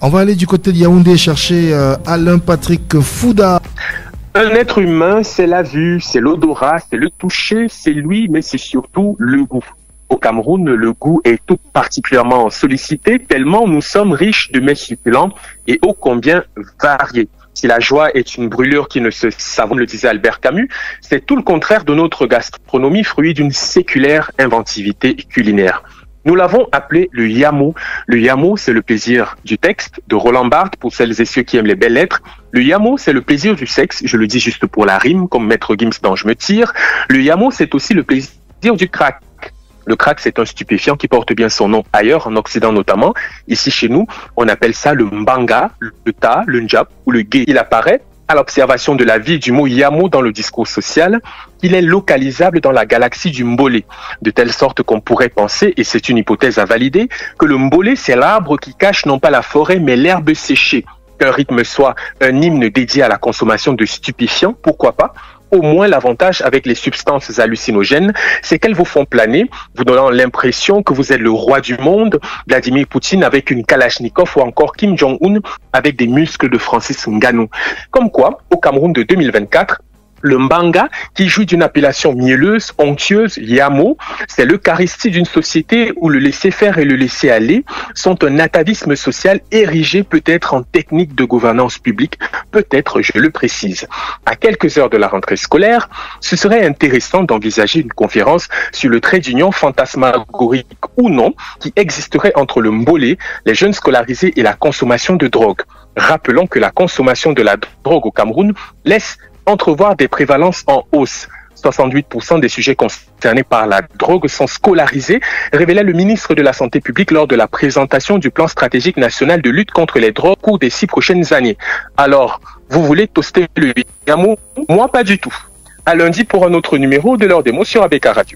On va aller du côté de Yaoundé chercher Alain Patrick Fouda. Un être humain, c'est la vue, c'est l'odorat, c'est le toucher, c'est l'ouïe, mais c'est surtout le goût. Au Cameroun, le goût est tout particulièrement sollicité, tellement nous sommes riches de mets succulents et ô combien variés. Si la joie est une brûlure qui ne se savonne, le disait Albert Camus, c'est tout le contraire de notre gastronomie, fruit d'une séculaire inventivité culinaire. Nous l'avons appelé le yamo. Le yamo, c'est le plaisir du texte de Roland Barthes, pour celles et ceux qui aiment les belles lettres. Le yamo, c'est le plaisir du sexe, je le dis juste pour la rime, comme Maître Gims dans Je me tire. Le yamo, c'est aussi le plaisir du crack. Le crack, c'est un stupéfiant qui porte bien son nom ailleurs, en Occident notamment. Ici, chez nous, on appelle ça le mbanga, le ta, le njap ou le gay. Il apparaît à l'observation de la vie du mot yamo dans le discours social, il est localisable dans la galaxie du mbolé, de telle sorte qu'on pourrait penser, et c'est une hypothèse à valider, que le mbolé, c'est l'arbre qui cache non pas la forêt, mais l'herbe séchée. Qu'un rythme soit un hymne dédié à la consommation de stupéfiants, pourquoi pas? Au moins, l'avantage avec les substances hallucinogènes, c'est qu'elles vous font planer, vous donnant l'impression que vous êtes le roi du monde, Vladimir Poutine avec une Kalachnikov ou encore Kim Jong-un avec des muscles de Francis Ngannou. Comme quoi, au Cameroun de 2024, le mbanga, qui jouit d'une appellation mielleuse, onctueuse, yamo, c'est l'eucharistie d'une société où le laisser-faire et le laisser-aller sont un atavisme social érigé peut-être en technique de gouvernance publique, peut-être, je le précise. À quelques heures de la rentrée scolaire, ce serait intéressant d'envisager une conférence sur le trait d'union fantasmagorique ou non qui existerait entre le mbolé, les jeunes scolarisés et la consommation de drogue. Rappelons que la consommation de la drogue au Cameroun laisse entrevoir des prévalences en hausse. 68% des sujets concernés par la drogue sont scolarisés, révélait le ministre de la Santé publique lors de la présentation du plan stratégique national de lutte contre les drogues au cours des 6 prochaines années. Alors, vous voulez toaster le yamo? Moi, pas du tout. À lundi pour un autre numéro de l'heure des mots sur ABK Radio.